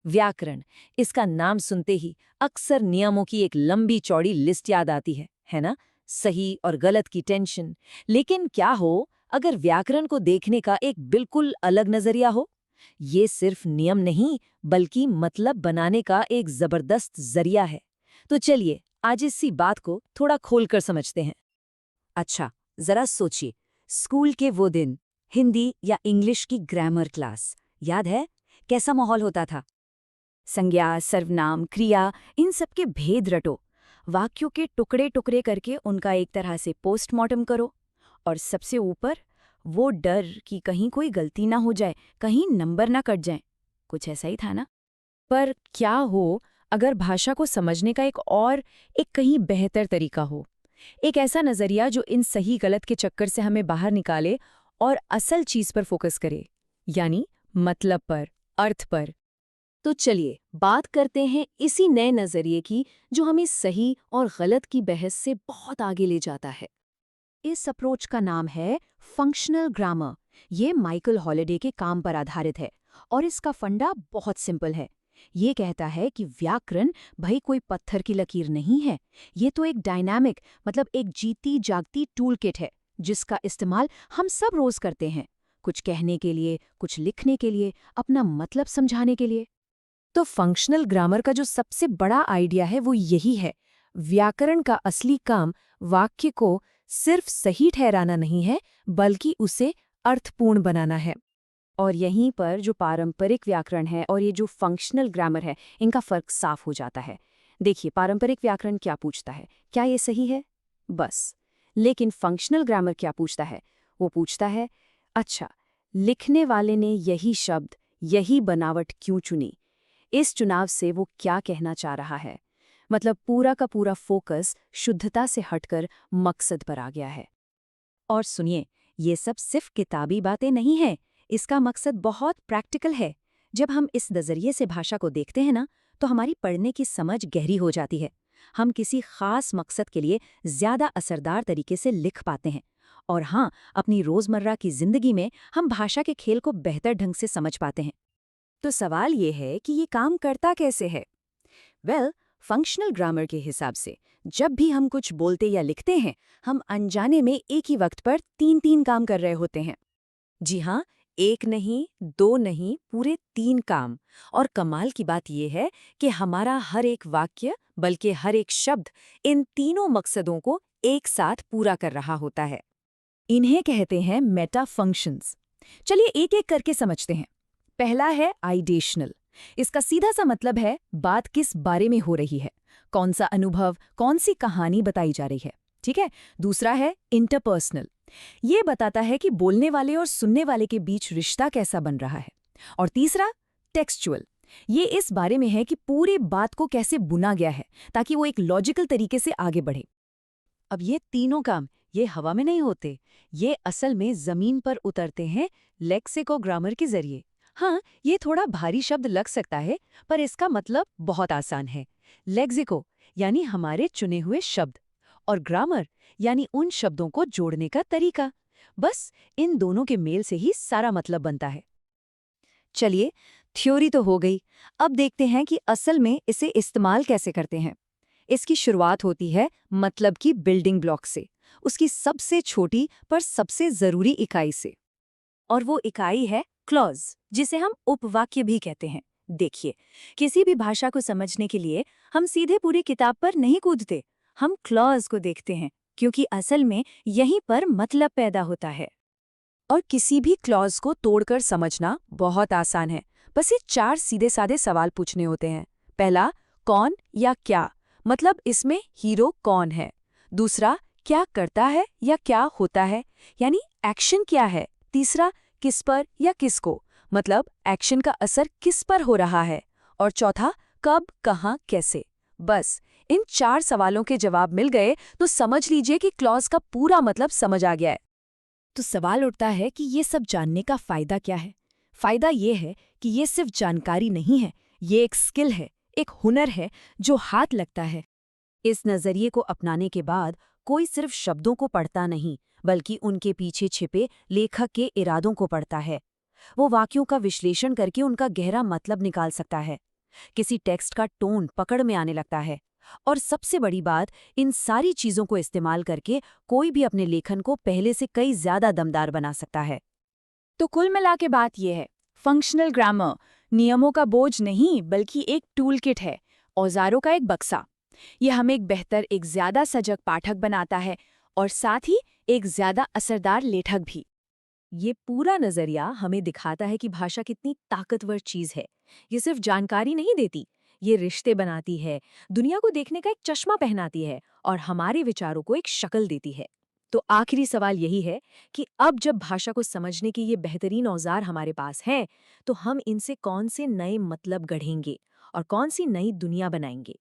व्याकरण, इसका नाम सुनते ही अक्सर नियमों की एक लंबी चौड़ी लिस्ट याद आती है ना? सही और गलत की टेंशन। लेकिन क्या हो अगर व्याकरण को देखने का एक बिल्कुल अलग नजरिया हो? ये सिर्फ नियम नहीं, बल्कि मतलब बनाने का एक जबरदस्त जरिया है। तो चलिए आज इसी बात को थोड़ा खोलकर समझते हैं। अच्छा, जरा सोचिए, स्कूल के वो दिन, हिंदी या इंग्लिश की ग्रामर क्लास, याद है कैसा माहौल होता था? संज्ञा, सर्वनाम, क्रिया, इन सब के भेद रटो, वाक्यों के टुकड़े टुकड़े करके उनका एक तरह से पोस्टमार्टम करो, और सबसे ऊपर वो डर कि कहीं कोई गलती ना हो जाए, कहीं नंबर ना कट जाए। कुछ ऐसा ही था ना? पर क्या हो अगर भाषा को समझने का एक कहीं बेहतर तरीका हो, एक ऐसा नजरिया जो इन सही गलत के चक्कर से हमें बाहर निकाले और असल चीज पर फोकस करे, यानी मतलब पर, अर्थ पर। तो चलिए बात करते हैं इसी नए नजरिए की जो हमें सही और गलत की बहस से बहुत आगे ले जाता है। इस अप्रोच का नाम है फंक्शनल ग्रामर। ये माइकल हॉलिडे के काम पर आधारित है और इसका फंडा बहुत सिंपल है। ये कहता है कि व्याकरण भाई कोई पत्थर की लकीर नहीं है। ये तो एक डायनामिक, मतलब एक जीती जागती टूल किट है जिसका इस्तेमाल हम सब रोज करते हैं, कुछ कहने के लिए, कुछ लिखने के लिए, अपना मतलब समझाने के लिए। तो फंक्शनल ग्रामर का जो सबसे बड़ा आइडिया है वो यही है, व्याकरण का असली काम वाक्य को सिर्फ सही ठहराना नहीं है, बल्कि उसे अर्थपूर्ण बनाना है। और यहीं पर जो पारंपरिक व्याकरण है और ये जो फंक्शनल ग्रामर है, इनका फर्क साफ हो जाता है। देखिए, पारंपरिक व्याकरण क्या पूछता है, क्या ये सही है, बस। लेकिन फंक्शनल ग्रामर क्या पूछता है? वो पूछता है, अच्छा, लिखने वाले ने यही शब्द, यही बनावट क्यों चुनी? इस चुनाव से वो क्या कहना चाह रहा है? मतलब पूरा का पूरा फोकस शुद्धता से हटकर मकसद पर आ गया है। और सुनिए, ये सब सिर्फ किताबी बातें नहीं हैं, इसका मकसद बहुत प्रैक्टिकल है। जब हम इस नजरिए से भाषा को देखते हैं ना, तो हमारी पढ़ने की समझ गहरी हो जाती है। हम किसी खास मकसद के लिए ज्यादा असरदार तरीके से लिख पाते हैं। और हाँ, अपनी रोजमर्रा की जिंदगी में हम भाषा के खेल को बेहतर ढंग से समझ पाते हैं। तो सवाल ये है कि ये काम करता कैसे है? फंक्शनल ग्रामर के हिसाब से जब भी हम कुछ बोलते या लिखते हैं, हम अनजाने में एक ही वक्त पर तीन तीन काम कर रहे होते हैं। जी हाँ, एक नहीं, दो नहीं, पूरे तीन काम। और कमाल की बात यह है कि हमारा हर एक वाक्य, बल्कि हर एक शब्द, इन तीनों मकसदों को एक साथ पूरा कर रहा होता है। इन्हें कहते हैं मेटा फंक्शंस। चलिए एक एक करके समझते हैं। पहला है आइडेशनल। इसका सीधा सा मतलब है बात किस बारे में हो रही है, कौन सा अनुभव, कौन सी कहानी बताई जा रही है। ठीक है। दूसरा है इंटरपर्सनल। ये बताता है कि बोलने वाले और सुनने वाले के बीच रिश्ता कैसा बन रहा है। और तीसरा टेक्सचुअल। ये इस बारे में है कि पूरी बात को कैसे बुना गया है ताकि वो एक लॉजिकल तरीके से आगे बढ़े। अब ये तीनों काम ये हवा में नहीं होते, ये असल में जमीन पर उतरते हैं लेक्सिकोग्रामर के जरिए। हाँ, ये थोड़ा भारी शब्द लग सकता है, पर इसका मतलब बहुत आसान है। लेक्सिको यानी हमारे चुने हुए शब्द, और ग्रामर यानी उन शब्दों को जोड़ने का तरीका। बस इन दोनों के मेल से ही सारा मतलब बनता है। चलिए, थ्योरी तो हो गई, अब देखते हैं कि असल में इसे इस्तेमाल कैसे करते हैं। इसकी शुरुआत होती है मतलब की बिल्डिंग ब्लॉक से, उसकी सबसे छोटी पर सबसे जरूरी इकाई से। और वो इकाई है क्लॉज, जिसे हम उपवाक्य भी कहते हैं। देखिए, किसी भी भाषा को समझने के लिए हम सीधे पूरी किताब पर नहीं कूदते, हम क्लॉज को देखते हैं, क्योंकि असल में यहीं पर मतलब पैदा होता है। और किसी भी क्लॉज को तोड़कर समझना बहुत आसान है। बस ये चार सीधे साधे सवाल पूछने होते हैं। पहला, कौन या क्या, मतलब इसमें हीरो कौन है। दूसरा, क्या करता है या क्या होता है, यानी एक्शन क्या है। तीसरा, किस पर या किसको, मतलब एक्शन का असर किस पर हो रहा है। और चौथा, कब, कहाँ, कैसे। बस इन चार सवालों के जवाब मिल गए तो समझ लीजिए कि क्लॉज का पूरा मतलब समझ आ गया है। तो सवाल उठता है कि ये सब जानने का फायदा क्या है? फायदा ये है कि ये सिर्फ जानकारी नहीं है, ये एक स्किल है, एक हुनर है जो हाथ लगता है। इस नजरिए को अपनाने के बाद कोई सिर्फ शब्दों को पढ़ता नहीं, बल्कि उनके पीछे छिपे लेखक के इरादों को पढ़ता है। वो वाक्यों का विश्लेषण करके उनका गहरा मतलब निकाल सकता है। किसी टेक्स्ट का टोन पकड़ में आने लगता है। और सबसे बड़ी बात, इन सारी चीज़ों को इस्तेमाल करके कोई भी अपने लेखन को पहले से कई ज़्यादा दमदार बना सकता है। तो कुल मिला के बात यह है, फंक्शनल ग्रामर नियमों का बोझ नहीं बल्कि एक टूल किट है, औजारों का एक बक्सा। यह हमें एक बेहतर, एक ज्यादा सजग पाठक बनाता है और साथ ही एक ज्यादा असरदार लेखक भी। ये पूरा नजरिया हमें दिखाता है कि भाषा कितनी ताकतवर चीज है। ये सिर्फ जानकारी नहीं देती, ये रिश्ते बनाती है, दुनिया को देखने का एक चश्मा पहनाती है और हमारे विचारों को एक शक्ल देती है। तो आखिरी सवाल यही है कि अब जब भाषा को समझने के ये बेहतरीन औजार हमारे पास हैं, तो हम इनसे कौन से नए मतलब गढ़ेंगे और कौन सी नई दुनिया बनाएंगे।